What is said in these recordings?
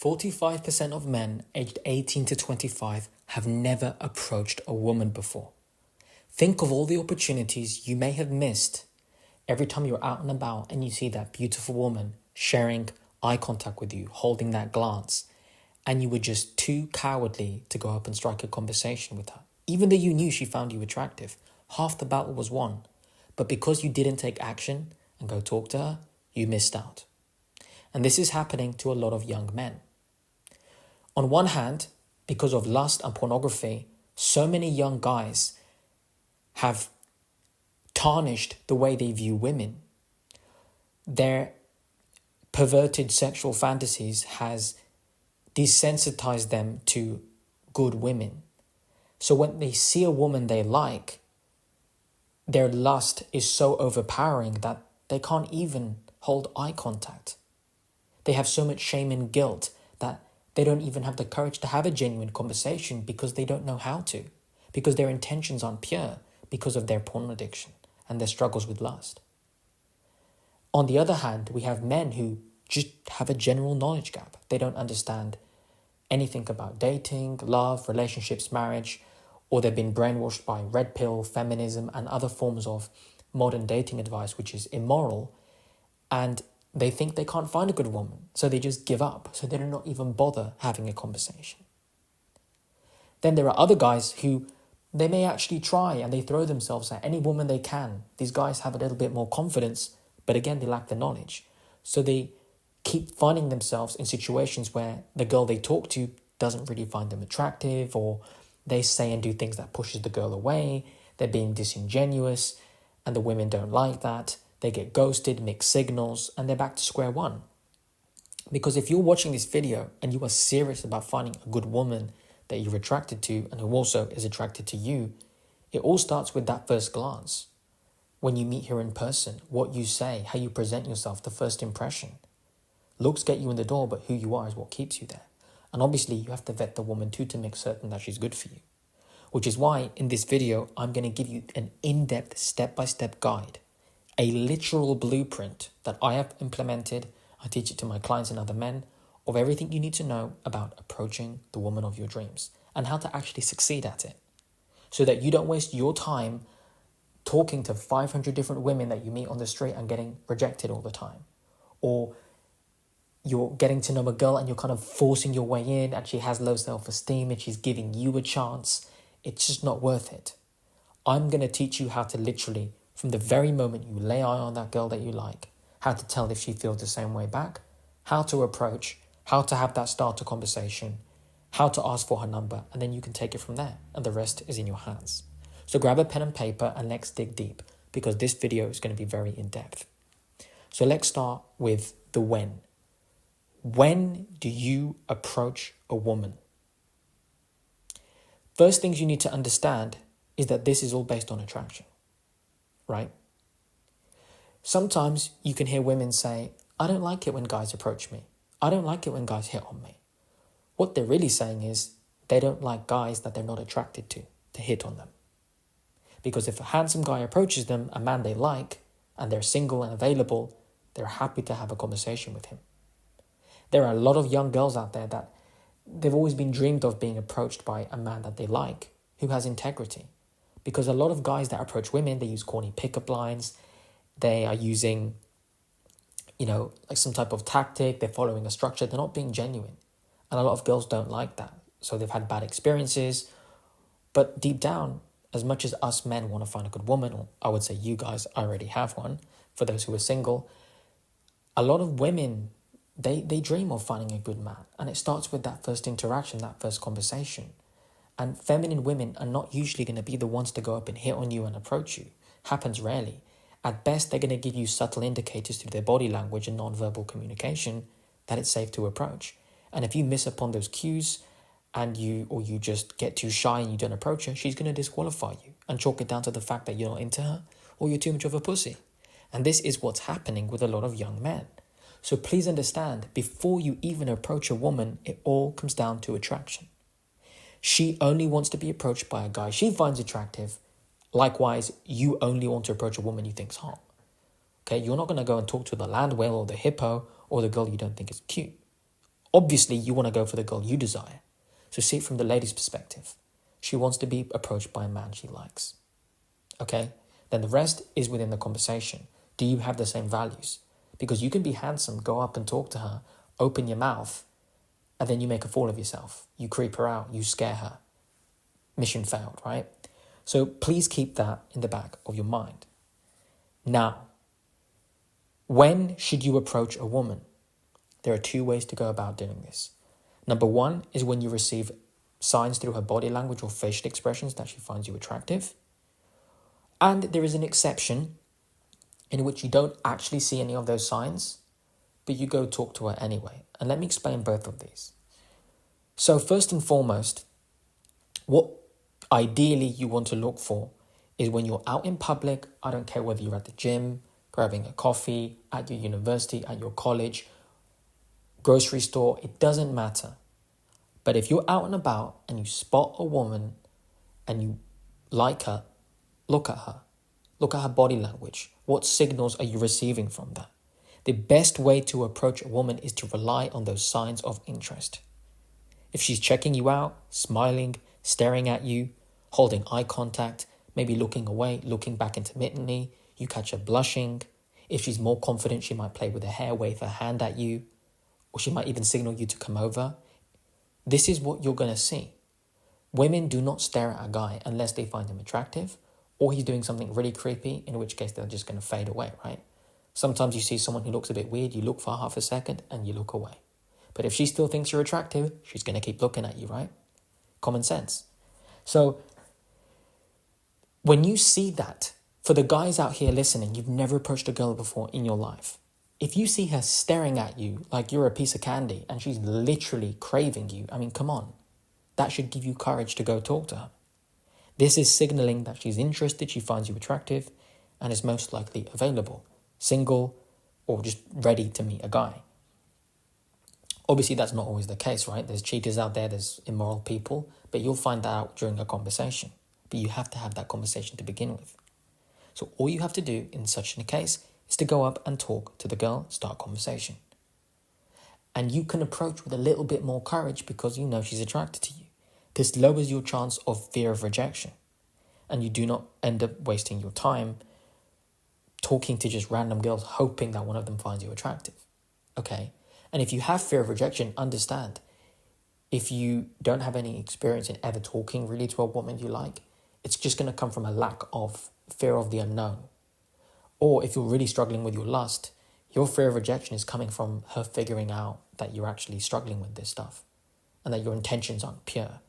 45% of men aged 18 to 25 have never approached a woman before. Think of all the opportunities you may have missed every time you're out and about and you see that beautiful woman sharing eye contact with you, holding that glance, and you were just too cowardly to go up and strike a conversation with her. Even though you knew she found you attractive, half the battle was won. But because you didn't take action and go talk to her, you missed out. And this is happening to a lot of young men. On one hand, because of lust and pornography, so many young guys have tarnished the way they view women. Their perverted sexual fantasies has desensitized them to good women. So when they see a woman they like, their lust is so overpowering that they can't even hold eye contact. They have so much shame and guilt that they don't even have the courage to have a genuine conversation because they don't know how to, because their intentions aren't pure because of their porn addiction and their struggles with lust. On the other hand, we have men who just have a general knowledge gap. They don't understand anything about dating, love, relationships, marriage, or they've been brainwashed by red pill, feminism, and other forms of modern dating advice, which is immoral. And they think they can't find a good woman, so they just give up. So they do not even bother having a conversation. Then there are other guys who they may actually try and they throw themselves at any woman they can. These guys have a little bit more confidence, but again, they lack the knowledge. So they keep finding themselves in situations where the girl they talk to doesn't really find them attractive, or they say and do things that pushes the girl away. They're being disingenuous, and the women don't like that. They get ghosted, mixed signals, and they're back to square one. Because if you're watching this video and you are serious about finding a good woman that you're attracted to and who also is attracted to you, it all starts with that first glance. When you meet her in person, what you say, how you present yourself, the first impression. Looks get you in the door, but who you are is what keeps you there. And obviously, you have to vet the woman too to make certain that she's good for you. Which is why in this video, I'm going to give you an in-depth, step-by-step guide. A literal blueprint that I have implemented. I teach it to my clients and other men of everything you need to know about approaching the woman of your dreams and how to actually succeed at it. So that you don't waste your time talking to 500 different women that you meet on the street and getting rejected all the time. Or you're getting to know a girl and you're kind of forcing your way in and she has low self-esteem and she's giving you a chance. It's just not worth it. I'm going to teach you how to literally, from the very moment you lay eye on that girl that you like, how to tell if she feels the same way back, how to approach, how to have that starter conversation, how to ask for her number, and then you can take it from there. And the rest is in your hands. So grab a pen and paper and let's dig deep, because this video is going to be very in-depth. So let's start with the when. When do you approach a woman? First things you need to understand is that this is all based on attraction, right? Sometimes you can hear women say, I don't like it when guys approach me. I don't like it when guys hit on me. What they're really saying is they don't like guys that they're not attracted to hit on them. Because if a handsome guy approaches them, a man they like, and they're single and available, they're happy to have a conversation with him. There are a lot of young girls out there that they've always been dreamed of being approached by a man that they like, who has integrity. Because a lot of guys that approach women, they use corny pickup lines. They are using, like some type of tactic. They're following a structure. They're not being genuine. And a lot of girls don't like that. So they've had bad experiences. But deep down, as much as us men want to find a good woman, or I would say you guys already have one, for those who are single, a lot of women, they dream of finding a good man. And it starts with that first interaction, that first conversation. And feminine women are not usually going to be the ones to go up and hit on you and approach you. Happens rarely. At best, they're going to give you subtle indicators through their body language and non-verbal communication that it's safe to approach. And if you miss upon those cues and you just get too shy and you don't approach her, she's going to disqualify you and chalk it down to the fact that you're not into her or you're too much of a pussy. And this is what's happening with a lot of young men. So please understand, before you even approach a woman, it all comes down to attraction. She only wants to be approached by a guy she finds attractive. Likewise, you only want to approach a woman you think's hot. Okay, you're not going to go and talk to the land whale or the hippo or the girl you don't think is cute. Obviously, you want to go for the girl you desire. So see it from the lady's perspective. She wants to be approached by a man she likes. Okay? Then the rest is within the conversation. Do you have the same values? Because you can be handsome, go up and talk to her, open your mouth, and then you make a fool of yourself. You creep her out, you scare her. Mission failed, right? So please keep that in the back of your mind. Now, when should you approach a woman? There are two ways to go about doing this. Number one is when you receive signs through her body language or facial expressions that she finds you attractive. And there is an exception in which you don't actually see any of those signs, but you go talk to her anyway. And let me explain both of these. So first and foremost, what ideally you want to look for is when you're out in public. I don't care whether you're at the gym, grabbing a coffee, at your university, at your college, grocery store, it doesn't matter. But if you're out and about and you spot a woman and you like her, look at her. Look at her body language. What signals are you receiving from that? The best way to approach a woman is to rely on those signs of interest. If she's checking you out, smiling, staring at you, holding eye contact, maybe looking away, looking back intermittently, you catch her blushing. If she's more confident, she might play with her hair, wave her hand at you, or she might even signal you to come over. This is what you're going to see. Women do not stare at a guy unless they find him attractive or he's doing something really creepy, in which case they're just going to fade away, right? Sometimes you see someone who looks a bit weird, you look for half a second and you look away. But if she still thinks you're attractive, she's going to keep looking at you, right? Common sense. So when you see that, for the guys out here listening, you've never approached a girl before in your life. If you see her staring at you like you're a piece of candy and she's literally craving you, I mean, come on. That should give you courage to go talk to her. This is signaling that she's interested, she finds you attractive, and is most likely available, single, or just ready to meet a guy. Obviously, that's not always the case, right? There's cheaters out there, there's immoral people, but you'll find that out during a conversation. But you have to have that conversation to begin with. So all you have to do in such a case is to go up and talk to the girl, start a conversation. And you can approach with a little bit more courage because you know she's attracted to you. This lowers your chance of fear of rejection. And you do not end up wasting your time talking to just random girls, hoping that one of them finds you attractive. Okay? And if you have fear of rejection, understand. If you don't have any experience in ever talking really to a woman you like, it's just going to come from a lack of fear of the unknown. Or if you're really struggling with your lust, your fear of rejection is coming from her figuring out that you're actually struggling with this stuff and that your intentions aren't pure.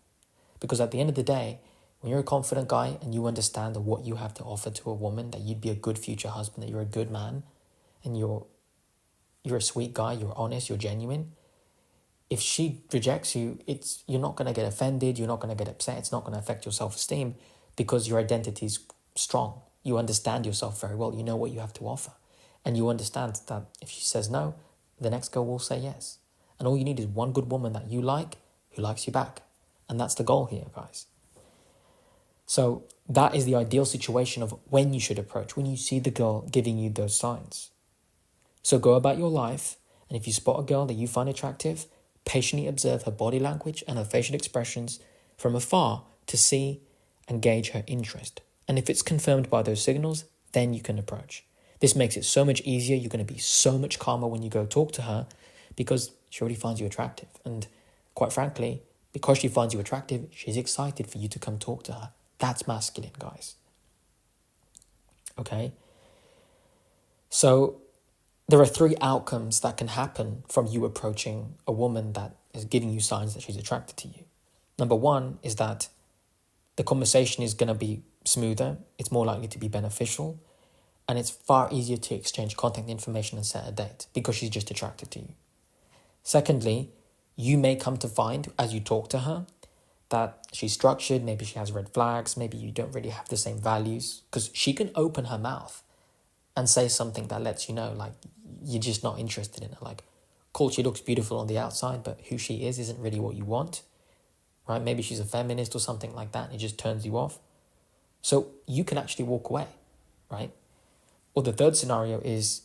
Because at the end of the day, when you're a confident guy and you understand that what you have to offer to a woman, that you'd be a good future husband, that you're a good man, and you're a sweet guy, you're honest, you're genuine, if she rejects you, you're not going to get offended, you're not going to get upset, it's not going to affect your self-esteem because your identity is strong. You understand yourself very well, you know what you have to offer. And you understand that if she says no, the next girl will say yes. And all you need is one good woman that you like, who likes you back. And that's the goal here, guys. So that is the ideal situation of when you should approach, when you see the girl giving you those signs. So go about your life, and if you spot a girl that you find attractive, patiently observe her body language and her facial expressions from afar to see and gauge her interest. And if it's confirmed by those signals, then you can approach. This makes it so much easier. You're going to be so much calmer when you go talk to her because she already finds you attractive. And quite frankly, because she finds you attractive, she's excited for you to come talk to her. That's masculine, guys. Okay? So there are 3 outcomes that can happen from you approaching a woman that is giving you signs that she's attracted to you. Number 1 is that the conversation is going to be smoother. It's more likely to be beneficial. And it's far easier to exchange contact information and set a date because she's just attracted to you. Secondly, you may come to find, as you talk to her, that she's structured, maybe she has red flags, maybe you don't really have the same values, because she can open her mouth and say something that lets you know, like, you're just not interested in her. Like, cool, she looks beautiful on the outside, but who she is isn't really what you want, right? Maybe she's a feminist or something like that, and it just turns you off. So you can actually walk away, right? Or the third scenario is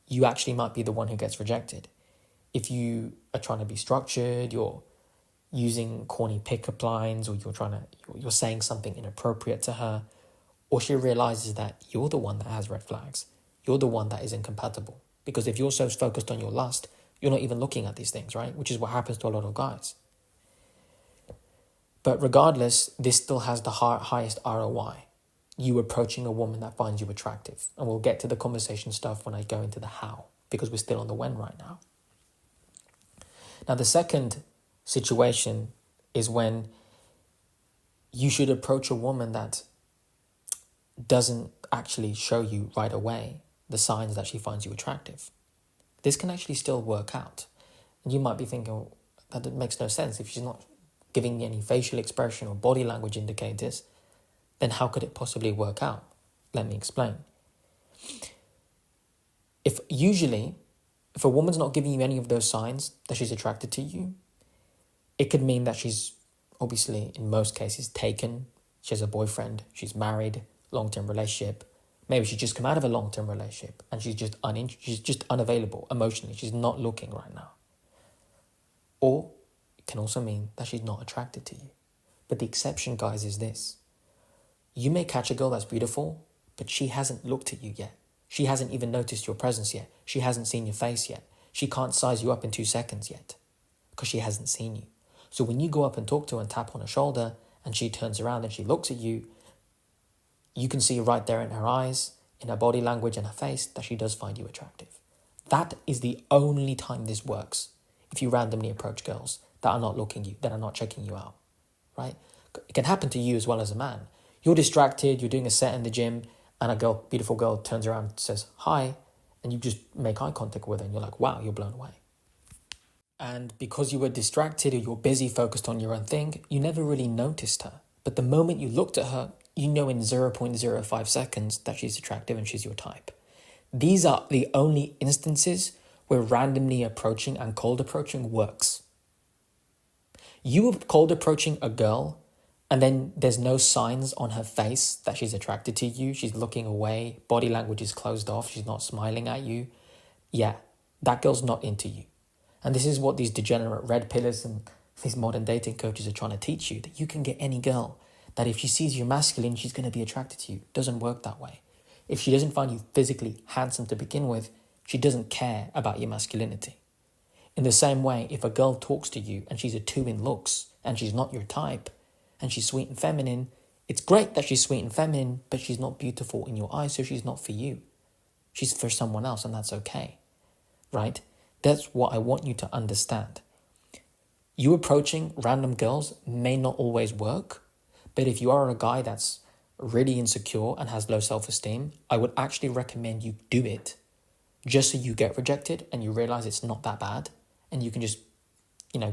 you actually might be the one who gets rejected. if you are trying to be structured, you're using corny pickup lines, or you're saying something inappropriate to her, or she realizes that you're the one that has red flags. You're the one that is incompatible. Because if you're so focused on your lust, you're not even looking at these things, right? Which is what happens to a lot of guys. But regardless, this still has the highest ROI. You approaching a woman that finds you attractive. And we'll get to the conversation stuff when I go into the how, because we're still on the when right now. Now, the second situation is when you should approach a woman that doesn't actually show you right away the signs that she finds you attractive. This can actually still work out. And you might be thinking, oh, that makes no sense. If she's not giving me any facial expression or body language indicators, then how could it possibly work out? Let me explain. If a woman's not giving you any of those signs that she's attracted to you, it could mean that she's obviously, in most cases, taken. She has a boyfriend, she's married, long-term relationship. Maybe she's just come out of a long-term relationship and she's just unavailable emotionally. She's not looking right now. Or it can also mean that she's not attracted to you. But the exception, guys, is this. You may catch a girl that's beautiful, but she hasn't looked at you yet. She hasn't even noticed your presence yet. She hasn't seen your face yet. She can't size you up in 2 seconds yet because she hasn't seen you. So when you go up and talk to her and tap on her shoulder and she turns around and she looks at you, you can see right there in her eyes, in her body language and her face that she does find you attractive. That is the only time this works. If you randomly approach girls that are not looking you, that are not checking you out, right? It can happen to you as well as a man. You're distracted, you're doing a set in the gym, and a beautiful girl turns around and says, hi, and you just make eye contact with her and you're like, wow, you're blown away. And because you were distracted or you're busy, focused on your own thing, you never really noticed her. But the moment you looked at her, you know in 0.05 seconds that she's attractive and she's your type. These are the only instances where randomly approaching and cold approaching works. You are cold approaching a girl and then there's no signs on her face that she's attracted to you. She's looking away. Body language is closed off. She's not smiling at you. Yeah, that girl's not into you. And this is what these degenerate red pillars and these modern dating coaches are trying to teach you, that you can get any girl, that if she sees you masculine, she's going to be attracted to you. It doesn't work that way. If she doesn't find you physically handsome to begin with, she doesn't care about your masculinity. In the same way, if a girl talks to you and she's a 2 in looks and she's not your type and she's sweet and feminine, it's great that she's sweet and feminine, but she's not beautiful in your eyes, so she's not for you. She's for someone else, and that's okay, right? That's what I want you to understand. You approaching random girls may not always work, but if you are a guy that's really insecure and has low self-esteem, I would actually recommend you do it just so you get rejected and you realize it's not that bad and you can just,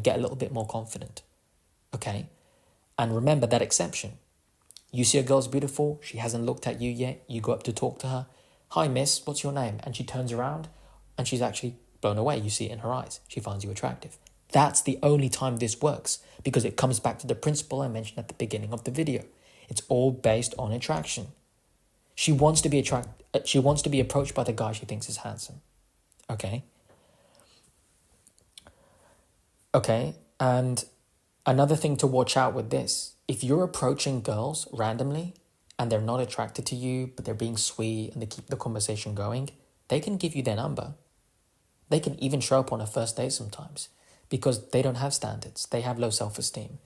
get a little bit more confident, okay? And remember that exception. You see a girl's beautiful, she hasn't looked at you yet, you go up to talk to her, hi miss, what's your name? And she turns around and she's actually blown away. You see it in her eyes. She finds you attractive. That's the only time this works because it comes back to the principle I mentioned at the beginning of the video. It's all based on attraction. She wants to be approached by the guy she thinks is handsome. Okay, and another thing to watch out with this, if you're approaching girls randomly and they're not attracted to you, but they're being sweet and they keep the conversation going, they can give you their number. They can even show up on a first date sometimes because they don't have standards. They have low self-esteem.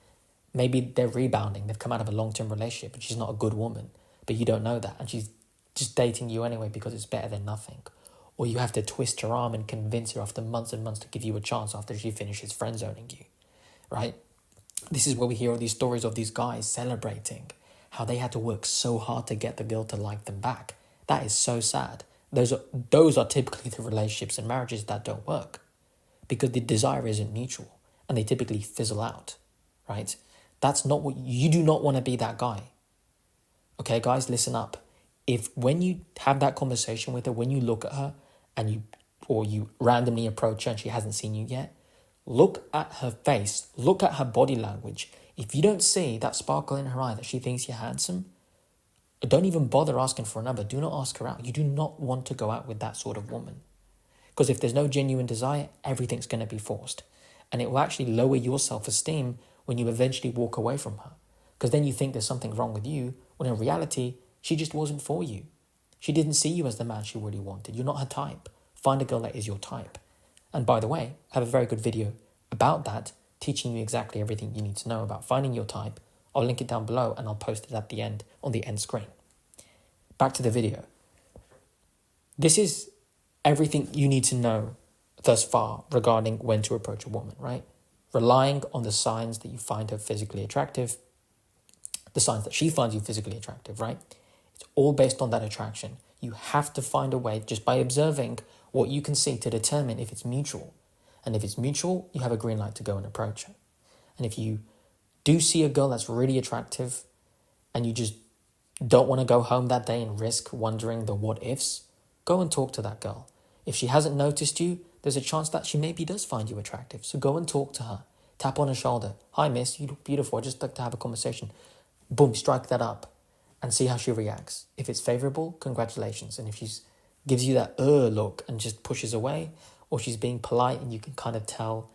Maybe they're rebounding. They've come out of a long-term relationship and she's not a good woman, but you don't know that. And she's just dating you anyway because it's better than nothing. Or you have to twist her arm and convince her after months and months to give you a chance after she finishes friend-zoning you, right? This is where we hear all these stories of these guys celebrating how they had to work so hard to get the girl to like them back. That is so sad. Those are typically the relationships and marriages that don't work because the desire isn't mutual and they typically fizzle out, right? That's not what you do not want to be that guy. Okay, guys, listen up. If when you have that conversation with her, when you look at her and you randomly approach her and she hasn't seen you yet, look at her face, look at her body language. If you don't see that sparkle in her eye that she thinks you're handsome, don't even bother asking for a number. Do not ask her out. You do not want to go out with that sort of woman Because if there's no genuine desire, everything's going to be forced. And it will actually lower your self-esteem when you eventually walk away from her. Because then you think there's something wrong with you, when in reality, she just wasn't for you. She didn't see you as the man she really wanted. You're not her type. Find a girl that is your type. And by the way, I have a very good video about that, teaching you exactly everything you need to know about finding your type. I'll link it down below and I'll post it at the end, on the end screen. Back to the video. This is everything you need to know thus far regarding when to approach a woman, right? Relying on the signs that you find her physically attractive, the signs that she finds you physically attractive, right? It's all based on that attraction. You have to find a way just by observing what you can see to determine if it's mutual. And if it's mutual, you have a green light to go and approach her. And if you do see a girl that's really attractive and you just don't want to go home that day and risk wondering the what ifs, go and talk to that girl. If she hasn't noticed you, there's a chance that she maybe does find you attractive. So go and talk to her. Tap on her shoulder. Hi, miss, you look beautiful. I'd just like to have a conversation. Boom, strike that up and see how she reacts. If it's favorable, congratulations. And if she gives you that look and just pushes away, or she's being polite and you can kind of tell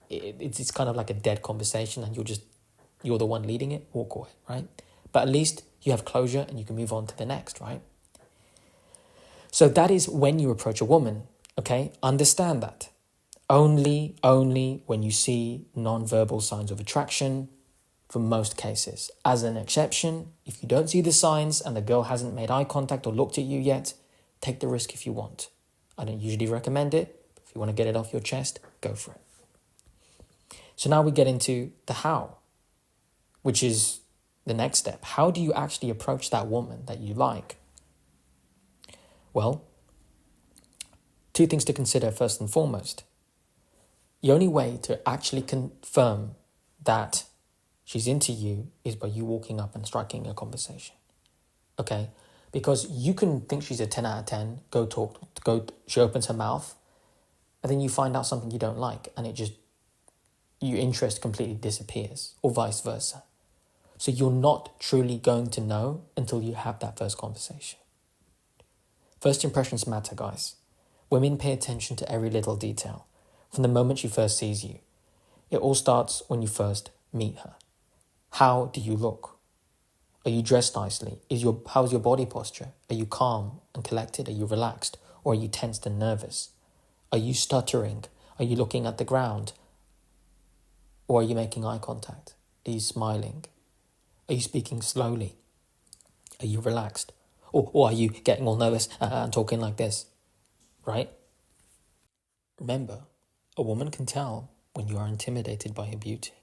it's kind of like a dead conversation and you're the one leading it, walk away, right? But at least you have closure and you can move on to the next, right? So that is when you approach a woman, okay? Understand that. Only when you see non-verbal signs of attraction, for most cases. As an exception, if you don't see the signs and the girl hasn't made eye contact or looked at you yet, take the risk if you want. I don't usually recommend it, but if you want to get it off your chest, go for it. So now we get into the how, which is the next step. How do you actually approach that woman that you like? Well, two things to consider first and foremost. The only way to actually confirm that she's into you is by you walking up and striking a conversation, okay? Because you can think she's a 10 out of 10, she opens her mouth, and then you find out something you don't like, and your interest completely disappears, or vice versa. So you're not truly going to know until you have that first conversation. First impressions matter, guys. Women pay attention to every little detail, from the moment she first sees you. It all starts when you first meet her. How do you look? Are you dressed nicely? How's your body posture? Are you calm and collected? Are you relaxed? Or are you tensed and nervous? Are you stuttering? Are you looking at the ground? Or are you making eye contact? Are you smiling? Are you speaking slowly? Are you relaxed? Or are you getting all nervous and talking like this? Right? Remember, a woman can tell when you are intimidated by her beauty,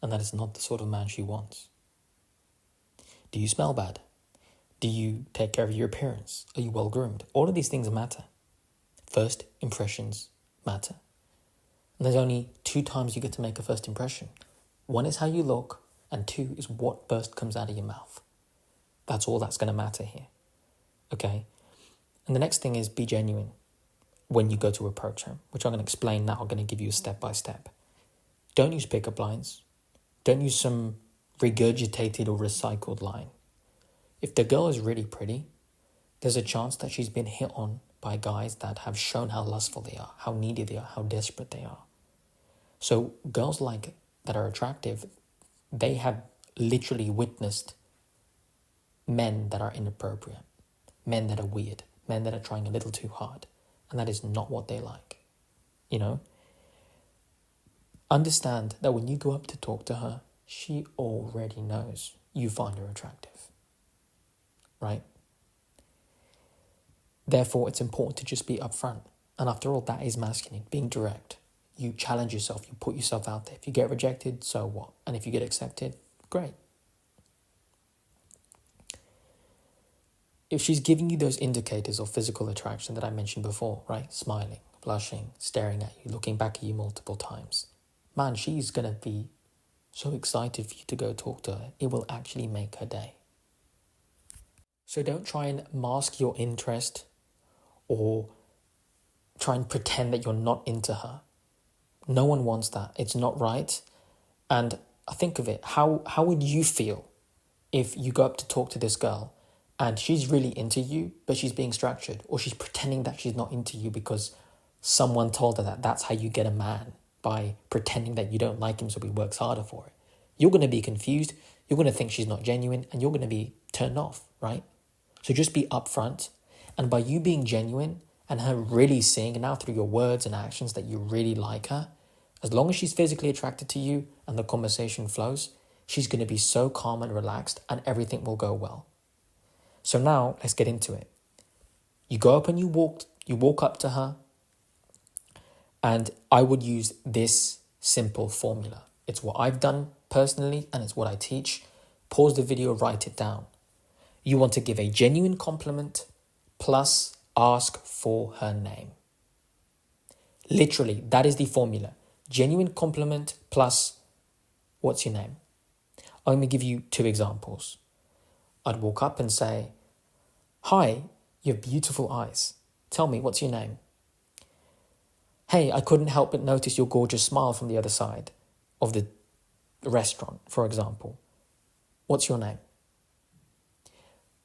and that is not the sort of man she wants. Do you smell bad? Do you take care of your appearance? Are you well groomed? All of these things matter. First impressions matter. And there's only 2 times you get to make a first impression. 1 is how you look, and 2 is what first comes out of your mouth. That's all that's going to matter here. Okay? And the next thing is be genuine when you go to approach her, which I'm going to explain now. I'm going to give you a step-by-step. Don't use pickup lines. Don't use some regurgitated or recycled line. If the girl is really pretty, there's a chance that she's been hit on by guys that have shown how lustful they are, how needy they are, how desperate they are. So girls that are attractive, they have literally witnessed men that are inappropriate, men that are weird, men that are trying a little too hard, and that is not what they like. You know? Understand that when you go up to talk to her, she already knows you find her attractive, right? Therefore, it's important to just be upfront. And after all, that is masculine, being direct. You challenge yourself, you put yourself out there. If you get rejected, so what? And if you get accepted, great. If she's giving you those indicators of physical attraction that I mentioned before, right? Smiling, blushing, staring at you, looking back at you multiple times. Man, she's going to be so excited for you to go talk to her. It will actually make her day. So don't try and mask your interest or try and pretend that you're not into her. No one wants that. It's not right. And think of it. How would you feel if you go up to talk to this girl and she's really into you, but she's being structured, or she's pretending that she's not into you because someone told her that that's how you get a man, by pretending that you don't like him so he works harder for it. You're going to be confused, you're going to think she's not genuine, and you're going to be turned off, right? So just be upfront. And by you being genuine and her really seeing now through your words and actions that you really like her, as long as she's physically attracted to you and the conversation flows, she's going to be so calm and relaxed and everything will go well. So now let's get into it. You go up and you walk up to her, and I would use this simple formula. It's what I've done personally and it's what I teach. Pause the video, write it down. You want to give a genuine compliment plus ask for her name. Literally, that is the formula. Genuine compliment plus what's your name? I'm going to give you 2 examples. I'd walk up and say, "Hi, you have beautiful eyes. Tell me, what's your name?" "Hey, I couldn't help but notice your gorgeous smile from the other side of the restaurant," for example. "What's your name?"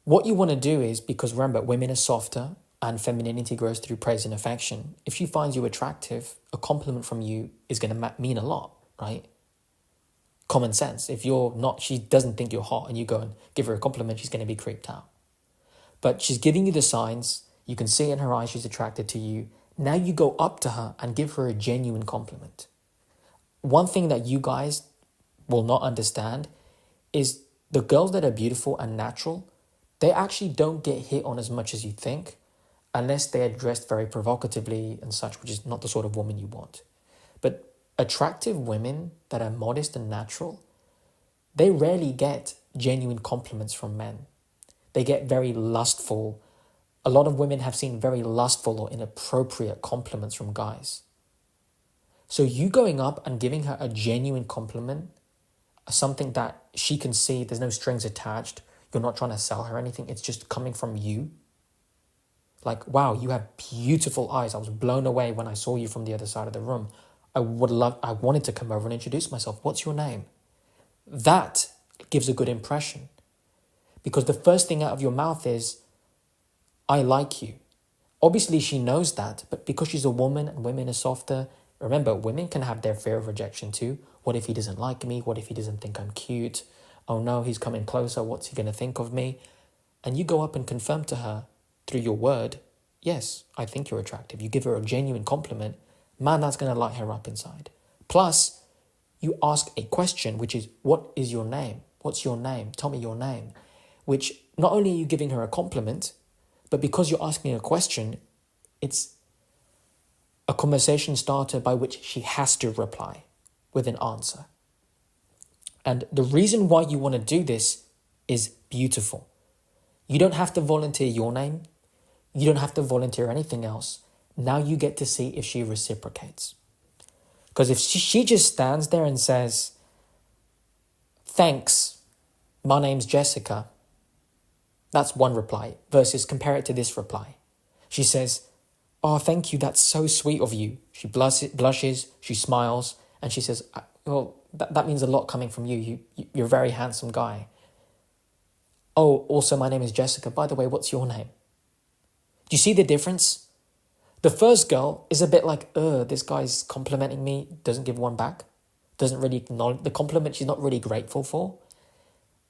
What you want to do is, because remember, women are softer and femininity grows through praise and affection. If she finds you attractive, a compliment from you is going to mean a lot, right? Common sense. If you're not, she doesn't think you're hot and you go and give her a compliment, she's going to be creeped out. But she's giving you the signs. You can see in her eyes she's attracted to you. Now you go up to her and give her a genuine compliment. One thing that you guys will not understand is the girls that are beautiful and natural, they actually don't get hit on as much as you think, unless they are dressed very provocatively and such, which is not the sort of woman you want. But attractive women that are modest and natural, they rarely get genuine compliments from men. They get very lustful. A lot of women have seen very lustful or inappropriate compliments from guys. So you going up and giving her a genuine compliment, something that she can see, there's no strings attached, you're not trying to sell her anything, it's just coming from you. Like, "Wow, you have beautiful eyes. I was blown away when I saw you from the other side of the room. I wanted to come over and introduce myself. What's your name?" That gives a good impression. Because the first thing out of your mouth is, "I like you." Obviously, she knows that, but because she's a woman and women are softer, remember, women can have their fear of rejection too. What if he doesn't like me? What if he doesn't think I'm cute? Oh no, he's coming closer. What's he going to think of me? And you go up and confirm to her through your word, "Yes, I think you're attractive." You give her a genuine compliment. Man, that's going to light her up inside. Plus, you ask a question, which is, "What is your name? What's your name? Tell me your name." Which not only are you giving her a compliment, but because you're asking a question, it's a conversation starter by which she has to reply with an answer. And the reason why you want to do this is beautiful. You don't have to volunteer your name. You don't have to volunteer anything else. Now you get to see if she reciprocates. Because if she just stands there and says, "Thanks, my name's Jessica," that's one reply, versus compare it to this reply. She says, "Oh, thank you, that's so sweet of you." She blushes, she smiles, and she says, "Well, that means a lot coming from you. You're a very handsome guy. Oh, also, my name is Jessica. By the way, what's your name?" Do you see the difference? The first girl is a bit like, this guy's complimenting me, doesn't give one back, doesn't really acknowledge the compliment she's not really grateful for.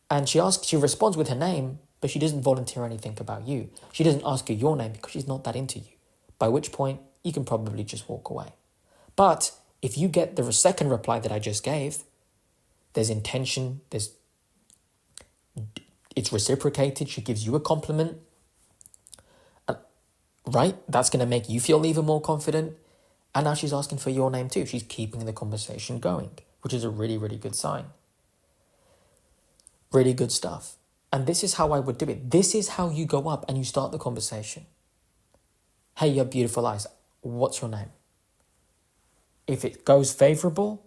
And she responds with her name, but she doesn't volunteer anything about you. She doesn't ask you your name because she's not that into you, by which point you can probably just walk away. But if you get the second reply that I just gave, there's intention, it's reciprocated, she gives you a compliment, right? That's going to make you feel even more confident. And now she's asking for your name too. She's keeping the conversation going, which is a really, really good sign. Really good stuff. And this is how I would do it. This is how you go up and you start the conversation. "Hey, you have beautiful eyes. What's your name?" If it goes favorable,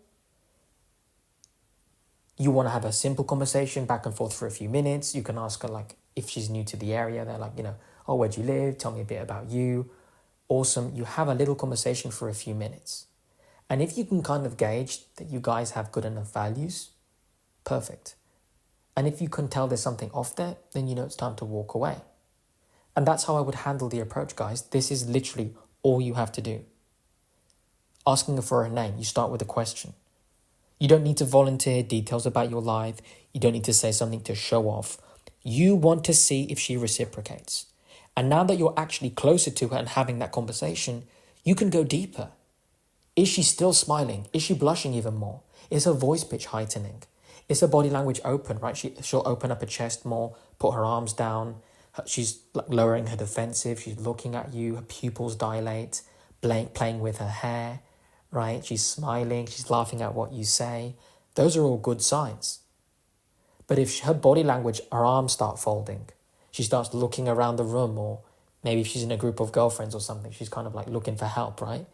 you want to have a simple conversation back and forth for a few minutes. You can ask her, like, if she's new to the area, they're like, "Oh, where do you live? Tell me a bit about you." Awesome. You have a little conversation for a few minutes. And if you can kind of gauge that you guys have good enough values, perfect. And if you can tell there's something off there, then you know it's time to walk away. And that's how I would handle the approach, guys. This is literally all you have to do. Asking her for her name, you start with a question. You don't need to volunteer details about your life. You don't need to say something to show off. You want to see if she reciprocates. And now that you're actually closer to her and having that conversation, you can go deeper. Is she still smiling? Is she blushing even more? Is her voice pitch heightening? Is her body language open, right? She'll open up her chest more, put her arms down. She's like lowering her defensive. She's looking at you. Her pupils dilate, playing with her hair, right? She's smiling. She's laughing at what you say. Those are all good signs. But if her body language, her arms start folding, she starts looking around the room, or maybe if she's in a group of girlfriends or something, she's kind of like looking for help, right?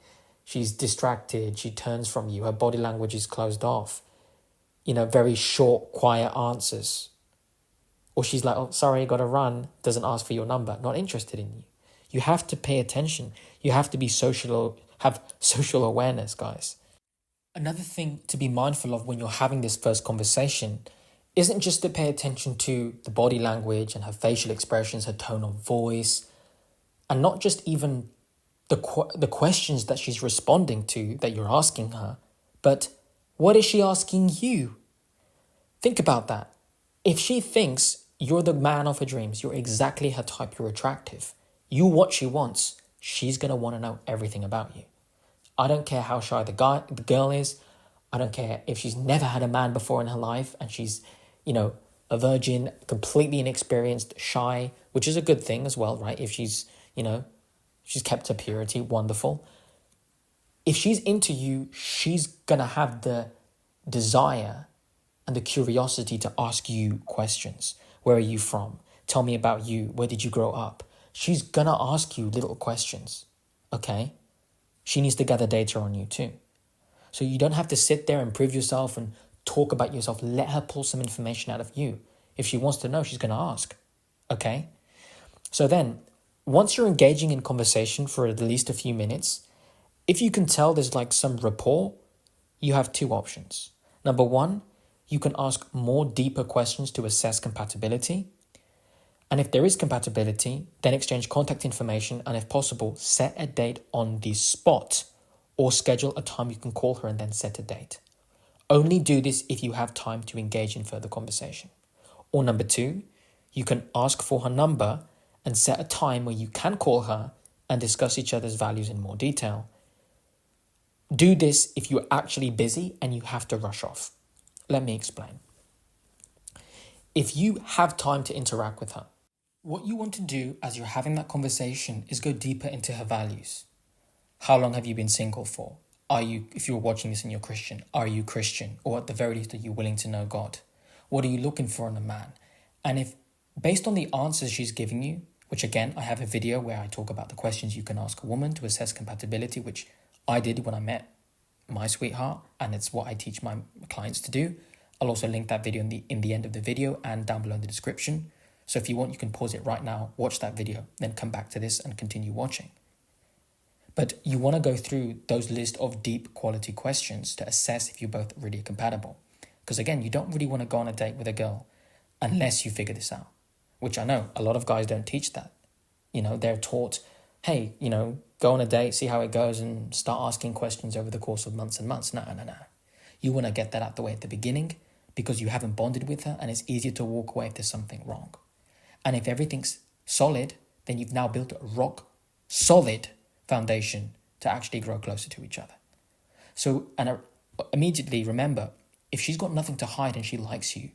She's distracted. She turns from you. Her body language is closed off. Very short, quiet answers. Or she's like, oh, sorry, gotta run. Doesn't ask for your number. Not interested in you. You have to pay attention. You have to be have social awareness, guys. Another thing to be mindful of when you're having this first conversation isn't just to pay attention to the body language and her facial expressions, her tone of voice, and not just even the questions that she's responding to that you're asking her, but what is she asking you? Think about that. If she thinks you're the man of her dreams, you're exactly her type, you're attractive, you what she wants, she's going to want to know everything about you. I don't care how shy the girl is. I don't care if she's never had a man before in her life and she's, a virgin, completely inexperienced, shy, which is a good thing as well, right? If she's kept her purity, wonderful. If she's into you, she's going to have the desire and the curiosity to ask you questions. Where are you from? Tell me about you. Where did you grow up? She's going to ask you little questions, okay? She needs to gather data on you too. So you don't have to sit there and prove yourself and talk about yourself. Let her pull some information out of you. If she wants to know, she's going to ask, okay? So then, once you're engaging in conversation for at least a few minutes, if you can tell there's like some rapport, you have two options. Number one, you can ask more deeper questions to assess compatibility. And if there is compatibility, then exchange contact information and if possible, set a date on the spot or schedule a time you can call her and then set a date. Only do this if you have time to engage in further conversation. Or number two, you can ask for her number and set a time where you can call her and discuss each other's values in more detail. Do this if you're actually busy and you have to rush off. Let me explain. If you have time to interact with her, what you want to do as you're having that conversation is go deeper into her values. How long have you been single for? If you're watching this and you're Christian, are you Christian? Or at the very least, are you willing to know God? What are you looking for in a man? And if, based on the answers she's giving you, which again, I have a video where I talk about the questions you can ask a woman to assess compatibility, which I did when I met my sweetheart, and it's what I teach my clients to do. I'll also link that video in the end of the video and down below in the description. So if you want, you can pause it right now, watch that video, then come back to this and continue watching. But you want to go through those list of deep quality questions to assess if you're both really compatible. Because again, you don't really want to go on a date with a girl unless you figure this out, which I know a lot of guys don't teach that. They're taught, hey, go on a date, see how it goes and start asking questions over the course of months and months. No. You want to get that out the way at the beginning because you haven't bonded with her and it's easier to walk away if there's something wrong. And if everything's solid, then you've now built a rock solid foundation to actually grow closer to each other. So, and immediately remember, if she's got nothing to hide and she likes you,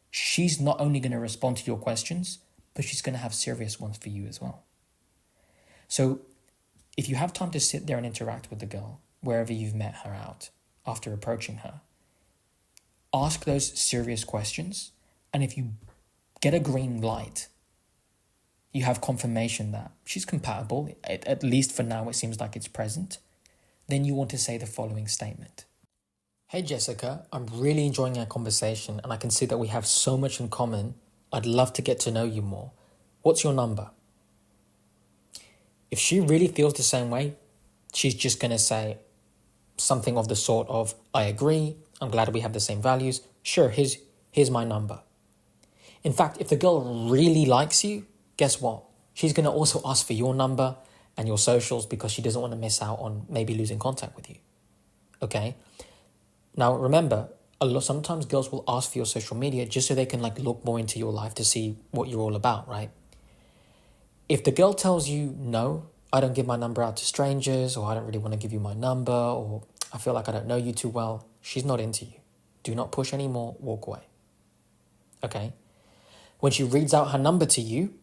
she's not only going to respond to your questions, but she's going to have serious ones for you as well. So if you have time to sit there and interact with the girl, wherever you've met her out, after approaching her, ask those serious questions. And if you get a green light, you have confirmation that she's compatible, at least for now it seems like it's present, then you want to say the following statement. Hey Jessica, I'm really enjoying our conversation and I can see that we have so much in common. I'd love to get to know you more. What's your number? If she really feels the same way, she's just going to say something of the sort of, I agree, I'm glad we have the same values. Sure, here's my number. In fact, if the girl really likes you, guess what? She's going to also ask for your number and your socials because she doesn't want to miss out on maybe losing contact with you. Okay? Now, remember, sometimes girls will ask for your social media just so they can look more into your life to see what you're all about, right? If the girl tells you, no, I don't give my number out to strangers, or I don't really want to give you my number, or I feel like I don't know you too well, she's not into you. Do not push anymore, walk away. Okay? When she reads out her number to you,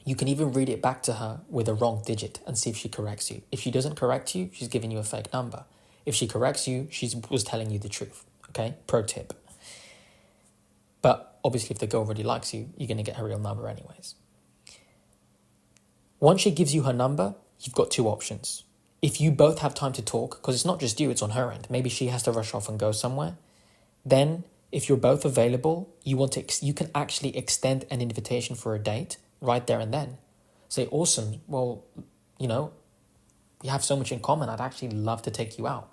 you can even read it back to her with a wrong digit and see if she corrects you. If she doesn't correct you, she's giving you a fake number. If she corrects you, she was telling you the truth. Okay? Pro tip. But obviously, if the girl really likes you, you're going to get her real number anyways. Once she gives you her number, you've got two options. If you both have time to talk, because it's not just you, it's on her end. Maybe she has to rush off and go somewhere. Then, if you're both available, you can actually extend an invitation for a date right there and then. Say, awesome, well, we have so much in common. I'd actually love to take you out.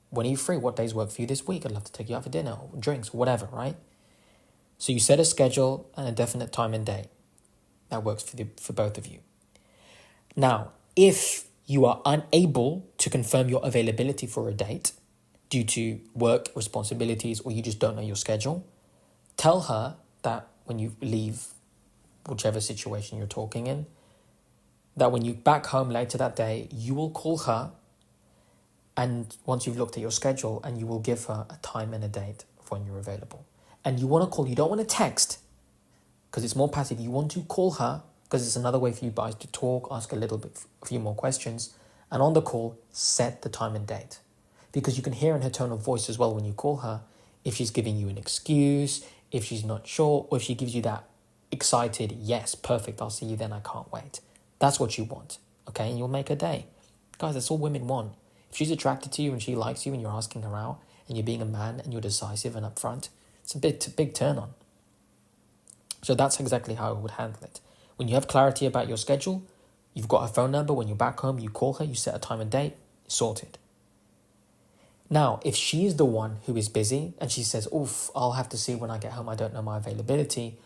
When are you free? What days work for you this week? I'd love to take you out for dinner or drinks, whatever, right? So you set a schedule and a definite time and date. That works for both of you. Now, if you are unable to confirm your availability for a date due to work responsibilities or you just don't know your schedule, tell her that when you leave whichever situation you're talking in, that when you back home later that day, you will call her, and once you've looked at your schedule, and you will give her a time and a date of when you're available. And you want to call, you don't want to text, because it's more passive. You want to call her, because it's another way for you guys to talk, ask a few more questions, and on the call, set the time and date. Because you can hear in her tone of voice as well when you call her, if she's giving you an excuse, if she's not sure, or if she gives you that excited, yes, perfect, I'll see you then, I can't wait. That's what you want, okay? And you'll make her day. Guys, that's all women want. If she's attracted to you and she likes you and you're asking her out and you're being a man and you're decisive and upfront, it's a big turn on. So that's exactly how I would handle it. When you have clarity about your schedule, you've got her phone number, when you're back home, you call her, you set a time and date, sorted. Now, if she's the one who is busy and she says, oof, I'll have to see when I get home, I don't know my availability,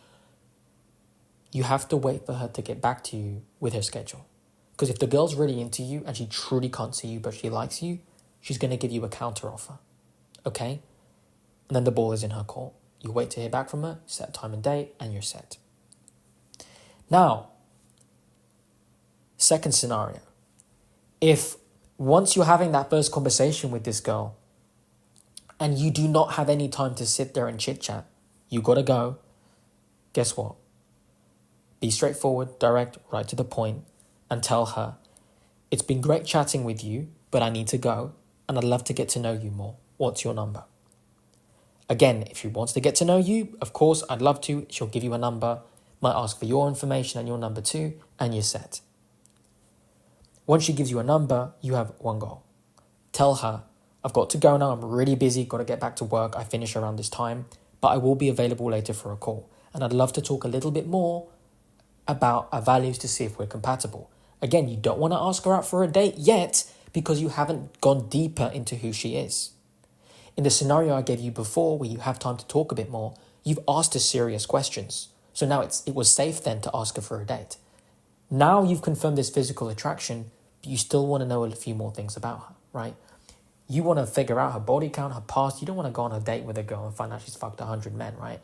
you have to wait for her to get back to you with her schedule. Because if the girl's really into you and she truly can't see you but she likes you, she's going to give you a counter offer. Okay? And then the ball is in her court. You wait to hear back from her, set a time and date, and you're set. Now, second scenario. If once you're having that first conversation with this girl and you do not have any time to sit there and chit-chat, you got to go, guess what? Be straightforward, direct, right to the point, and tell her, it's been great chatting with you, but I need to go, and I'd love to get to know you more. What's your number? Again, if she wants to get to know you, of course, I'd love to. She'll give you a number, might ask for your information and your number too, and you're set. Once she gives you a number, you have one goal. Tell her, I've got to go now, I'm really busy, got to get back to work, I finish around this time, but I will be available later for a call. And I'd love to talk a little bit more about our values to see if we're compatible. Again, you don't want to ask her out for a date yet because you haven't gone deeper into who she is. In the scenario I gave you before, where you have time to talk a bit more, you've asked her serious questions. So now it was safe then to ask her for a date. Now you've confirmed this physical attraction, but you still want to know a few more things about her, right? You want to figure out her body count, her past. You don't want to go on a date with a girl and find out she's fucked 100 men, right?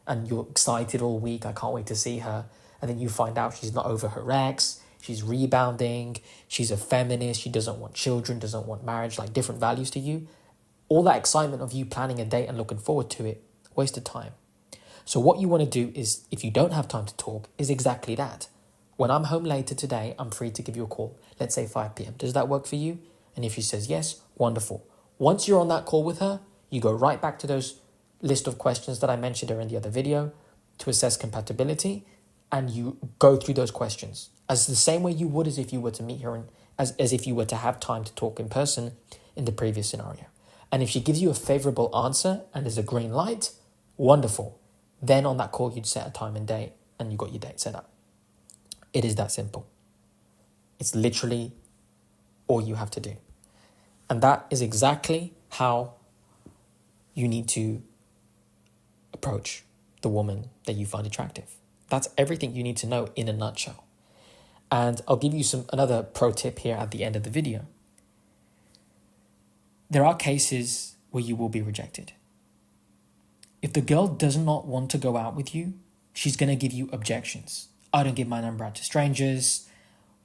And you're excited all week, I can't wait to see her. And then you find out she's not over her ex, she's rebounding, she's a feminist, she doesn't want children, doesn't want marriage, like different values to you. All that excitement of you planning a date and looking forward to it, waste of time. So what you want to do is, if you don't have time to talk, is exactly that. When I'm home later today, I'm free to give you a call. Let's say 5 p.m. Does that work for you? And if she says yes, wonderful. Once you're on that call with her, you go right back to those list of questions that I mentioned in the other video to assess compatibility, and you go through those questions as the same way you would as if you were to meet her and as if you were to have time to talk in person in the previous scenario. And if she gives you a favorable answer and there's a green light, wonderful. Then on that call, you'd set a time and date and you got your date set up. It is that simple. It's literally all you have to do. And that is exactly how you need to approach the woman that you find attractive. That's everything you need to know in a nutshell. And I'll give you another pro tip here at the end of the video. There are cases where you will be rejected. If the girl does not want to go out with you, she's going to give you objections. I don't give my number out to strangers,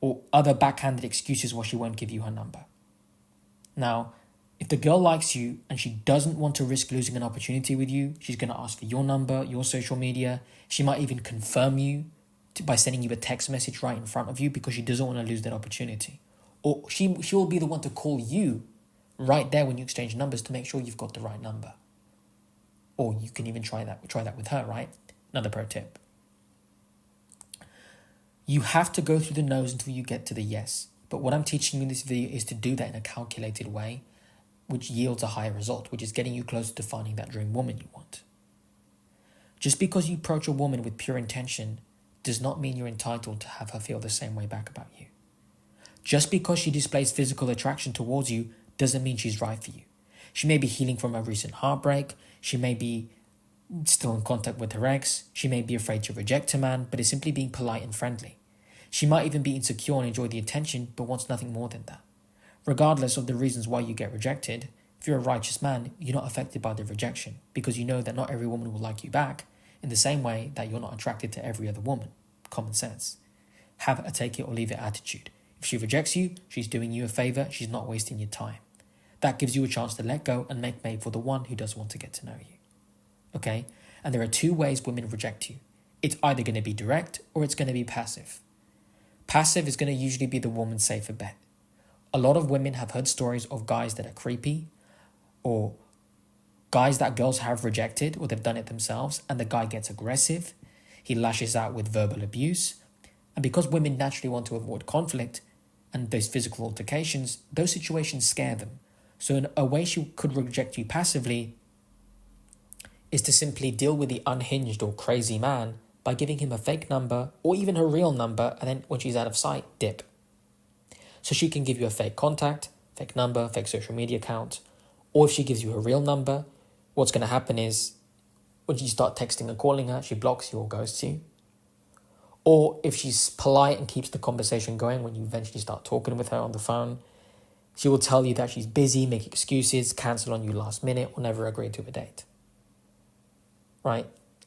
or other backhanded excuses why she won't give you her number. Now, if the girl likes you and she doesn't want to risk losing an opportunity with you, she's going to ask for your number, your social media. She might even confirm you by sending you a text message right in front of you because she doesn't want to lose that opportunity. Or she will be the one to call you right there when you exchange numbers to make sure you've got the right number. Or you can even try that with her, right? Another pro tip. You have to go through the no's until you get to the yes. But what I'm teaching you in this video is to do that in a calculated way, which yields a higher result, which is getting you closer to finding that dream woman you want. Just because you approach a woman with pure intention does not mean you're entitled to have her feel the same way back about you. Just because she displays physical attraction towards you doesn't mean she's right for you. She may be healing from a recent heartbreak. She may be still in contact with her ex. She may be afraid to reject a man, but is simply being polite and friendly. She might even be insecure and enjoy the attention, but wants nothing more than that. Regardless of the reasons why you get rejected, if you're a righteous man, you're not affected by the rejection because you know that not every woman will like you back in the same way that you're not attracted to every other woman. Common sense. Have a take it or leave it attitude. If she rejects you, she's doing you a favor, she's not wasting your time. That gives you a chance to let go and make way for the one who does want to get to know you. Okay? And there are two ways women reject you. It's either going to be direct or it's going to be passive. Passive is going to usually be the woman's safer bet. A lot of women have heard stories of guys that are creepy or guys that girls have rejected or they've done it themselves, and the guy gets aggressive. He lashes out with verbal abuse. And because women naturally want to avoid conflict and those physical altercations, those situations scare them. So in a way she could reject you passively is to simply deal with the unhinged or crazy man by giving him a fake number or even her real number, and then when she's out of sight, dip. So she can give you a fake contact, fake number, fake social media account, or if she gives you a real number, what's going to happen is when you start texting and calling her, she blocks you or ghosts you. Or if she's polite and keeps the conversation going when you eventually start talking with her on the phone, she will tell you that she's busy, make excuses, cancel on you last minute, or never agree to a date. Right?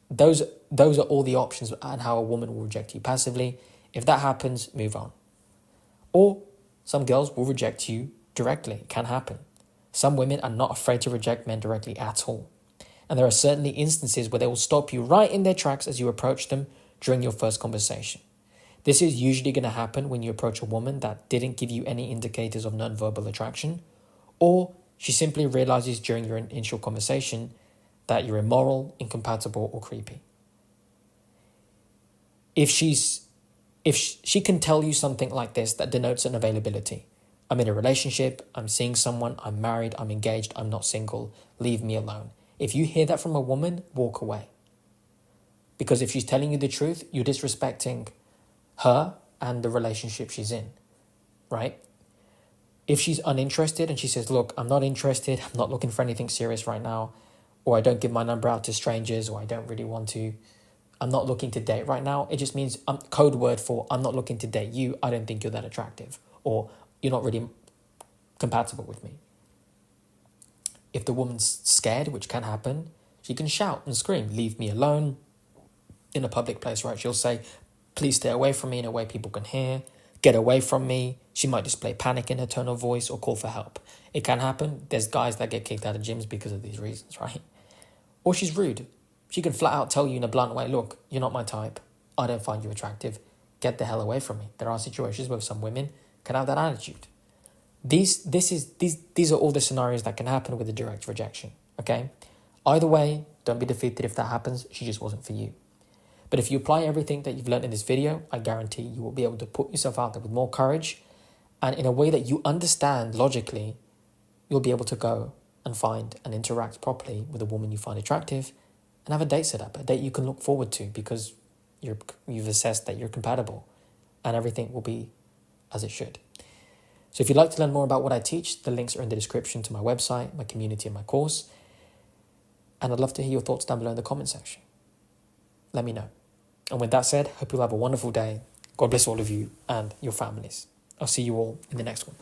Those are all the options and how a woman will reject you passively. If that happens, move on. Or some girls will reject you directly. It can happen. Some women are not afraid to reject men directly at all. And there are certainly instances where they will stop you right in their tracks as you approach them during your first conversation. This is usually going to happen when you approach a woman that didn't give you any indicators of non-verbal attraction, or she simply realizes during your initial conversation that you're immoral, incompatible, or creepy. If she can tell you something like this that denotes an availability. I'm in a relationship, I'm seeing someone, I'm married, I'm engaged, I'm not single, leave me alone. If you hear that from a woman, walk away. Because if she's telling you the truth, you're disrespecting her and the relationship she's in, right? If she's uninterested and she says, look, I'm not interested, I'm not looking for anything serious right now, or I don't give my number out to strangers, or I don't really want to, I'm not looking to date right now. It just means code word for I'm not looking to date you. I don't think you're that attractive, or you're not really compatible with me. If the woman's scared, which can happen, she can shout and scream, leave me alone in a public place, right? She'll say, please stay away from me in a way people can hear. Get away from me. She might display panic in her tone of voice or call for help. It can happen. There's guys that get kicked out of gyms because of these reasons, right? Or she's rude. She can flat out tell you in a blunt way, look, you're not my type. I don't find you attractive. Get the hell away from me. There are situations where some women can have that attitude. These are all the scenarios that can happen with a direct rejection, okay? Either way, don't be defeated if that happens. She just wasn't for you. But if you apply everything that you've learned in this video, I guarantee you will be able to put yourself out there with more courage and in a way that you understand logically, you'll be able to go and find and interact properly with a woman you find attractive and have a date set up, a date you can look forward to because you've assessed that you're compatible and everything will be as it should. So if you'd like to learn more about what I teach, the links are in the description to my website, my community, and my course. And I'd love to hear your thoughts down below in the comment section. Let me know. And with that said, hope you'll have a wonderful day God bless all of you and your families. I'll see you all in the next one.